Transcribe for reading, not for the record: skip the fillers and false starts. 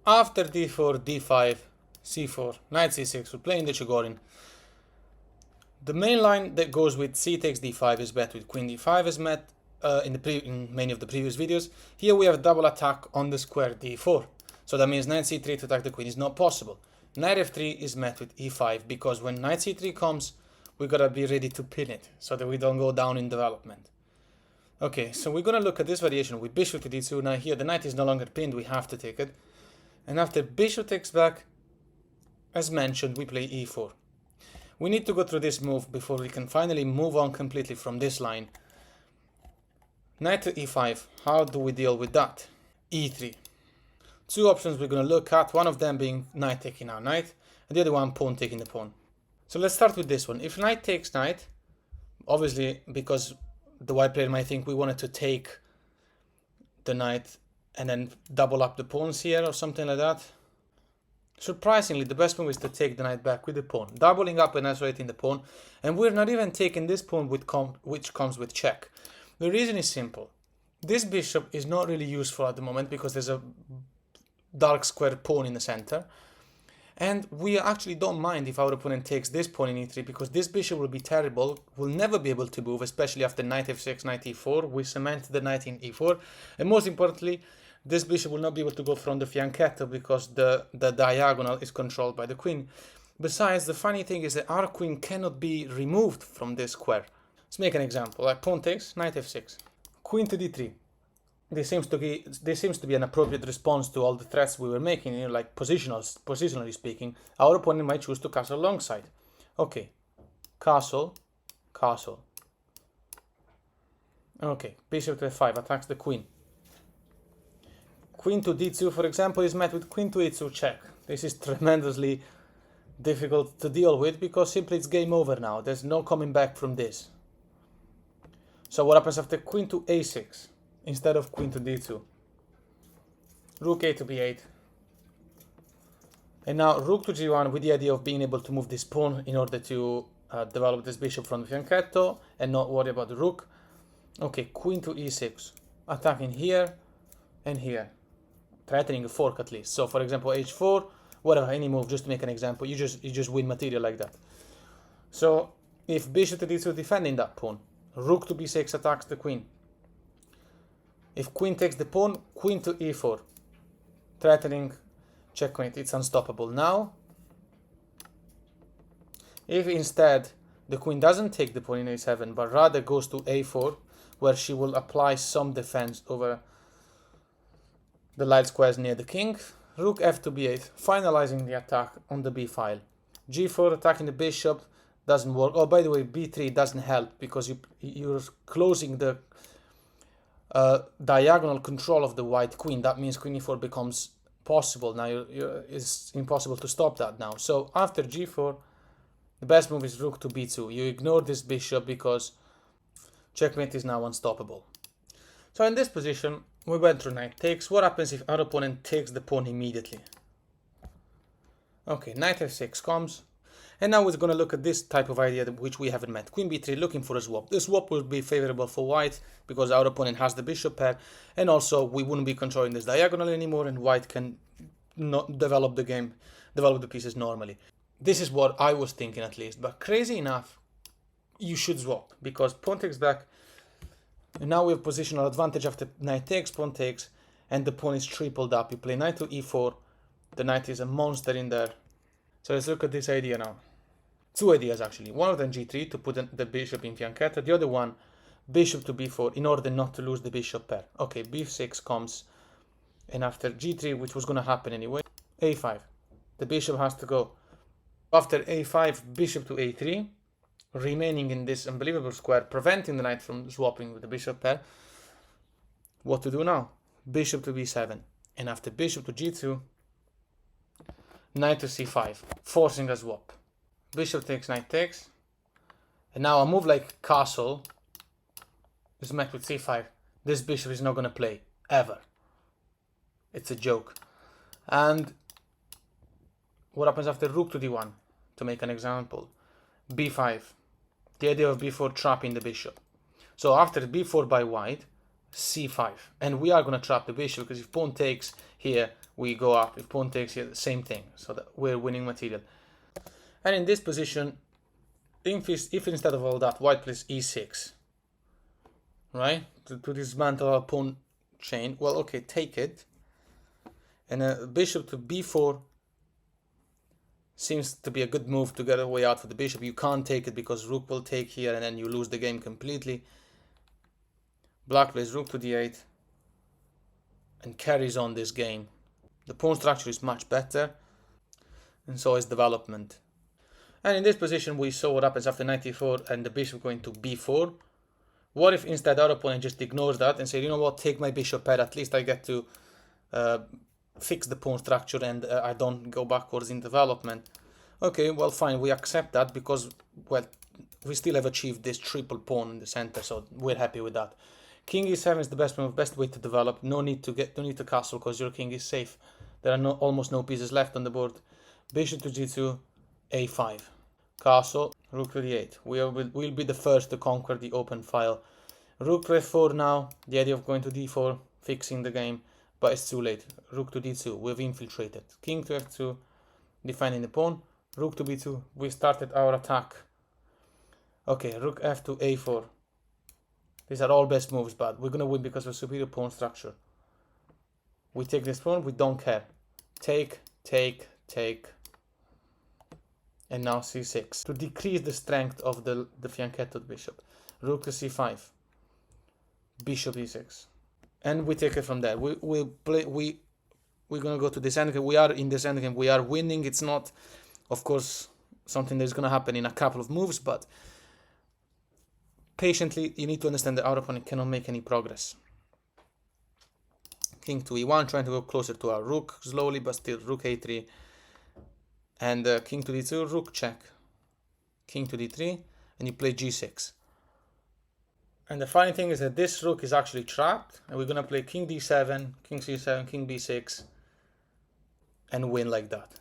After d4, d5, c4, knight c6, we're playing the Chigorin. The main line that goes with c takes d5 is met with queen d5 as met in many of the previous videos. Here we have a double attack on the square d4. So that means knight c3 to attack the queen is not possible. Knight f3 is met with e5 because when knight c3 comes, we gotta be ready to pin it so that we don't go down in development. Okay, so we're gonna look at this variation with bishop to d2. Now here the knight is no longer pinned, we have to take it. And after bishop takes back, as mentioned, we play e4. We need to go through this move before we can finally move on completely from this line. Knight to e5, how do we deal with that? e3. Two options we're going to look at, one of them being knight taking our knight, and the other one pawn taking the pawn. So let's start with this one. If knight takes knight, obviously because the white player might think we wanted to take the knight and then double up the pawns here or something like that. Surprisingly, the best move is to take the knight back with the pawn, doubling up and isolating the pawn, and we're not even taking this pawn which comes with check. The reason is simple. This bishop is not really useful at the moment because there's a dark square pawn in the center, and we actually don't mind if our opponent takes this pawn in e3 because this bishop will be terrible, will never be able to move, especially after knight f6, knight e4. We cement the knight in e4, and most importantly, this bishop will not be able to go from the fianchetto because the diagonal is controlled by the queen. Besides, the funny thing is that our queen cannot be removed from this square. Let's make an example. Like pawn takes, knight f6, queen to d3. This seems to be an appropriate response to all the threats we were making, you know, like positionally speaking. Our opponent might choose to castle alongside. Okay, castle, castle. Okay, bishop to f5 attacks the queen. Queen to d2, for example, is met with queen to e2 check. This is tremendously difficult to deal with because simply it's game over now. There's no coming back from this. So what happens after queen to a6 instead of queen to d2? Rook a to b8. And now rook to g1 with the idea of being able to move this pawn in order to develop this bishop from the fianchetto and not worry about the rook. Okay, queen to e6, attacking here and here, threatening a fork at least. So for example, h4, whatever, any move, just to make an example, you just win material like that. So if bishop to d2 defending that pawn, rook to b6 attacks the queen. If queen takes the pawn, queen to e4, threatening checkmate, it's unstoppable. Now, if instead the queen doesn't take the pawn in a7, but rather goes to a4, where she will apply some defense over the light squares near the king, rook f to b8, finalizing the attack on the b file. g4 attacking the bishop doesn't work. Oh, by the way, b3 doesn't help because you're closing the diagonal control of the white queen. That means queen e4 becomes possible. Now it's impossible to stop that now. So after g4, the best move is rook to b2. You ignore this bishop because checkmate is now unstoppable. So in this position, we went through knight takes. What happens if our opponent takes the pawn immediately? Okay, knight f6 comes. And now we're going to look at this type of idea which we haven't met. Queen b3 looking for a swap. The swap will be favorable for white because our opponent has the bishop pair. And also we wouldn't be controlling this diagonal anymore and white can not develop the game, develop the pieces normally. This is what I was thinking at least. But crazy enough, you should swap because pawn takes back. And now we have positional advantage after knight takes, pawn takes, and the pawn is tripled up. You play knight to e4, the knight is a monster in there. So let's look at this idea now. Two ideas actually. One of them g3 to put the bishop in fianchetto, the other one bishop to b4 in order not to lose the bishop pair. Okay, b6 comes, and after g3, which was going to happen anyway, a5. The bishop has to go. After a5, bishop to a3. Remaining in this unbelievable square, preventing the knight from swapping with the bishop pair. What to do now? Bishop to b7. And after bishop to g2, knight to c5, forcing a swap. Bishop takes, knight takes. And now a move like castle is met with c5. This bishop is not going to play, ever. It's a joke. And what happens after rook to d1? To make an example. b5. The idea of b4 trapping the bishop. So after b4 by white, c5. And we are going to trap the bishop because if pawn takes here, we go up. If pawn takes here, same thing. So that we're winning material. And in this position, if instead of all that, white plays e6, right? To dismantle our pawn chain. Well, okay, take it. And a bishop to b4 seems to be a good move to get a way out for the bishop. You can't take it because rook will take here and then you lose the game completely. Black plays rook to d8 and carries on this game. The pawn structure is much better, and so is development. And in this position we saw what happens after knight e4 and the bishop going to b4. What if instead our opponent just ignores that and say, you know what, take my bishop pair, at least I get to fix the pawn structure and I don't go backwards in development. Okay, well fine, we accept that because, well, we still have achieved this triple pawn in the center, so we're happy with that. King e7 is the best move, best way to develop. No need to castle because your king is safe. There are almost no pieces left on the board. Bishop to g2, a5. Castle, rook to d8. We'll be the first to conquer the open file. Rook to f4 now. The idea of going to d4, fixing the game, but it's too late. Rook to d2. We've infiltrated. King to f2, defending the pawn. Rook to b2. We started our attack. Okay, rook f to a4. These are all best moves, but we're gonna win because of superior pawn structure. We take this pawn. We don't care. Take. And now c6 to decrease the strength of the fianchetto bishop. Rook to c5, bishop e6, and we take it from there. We're gonna go to this endgame. We are in this endgame. We are winning. It's not, of course, something that's gonna happen in a couple of moves, but patiently you need to understand that our opponent cannot make any progress. King to e1, trying to go closer to our rook slowly, but still rook a3. And king to d2, rook check, king to d3, and you play g6. And the funny thing is that this rook is actually trapped, and we're gonna play king d7, king c7, king b6, and win like that.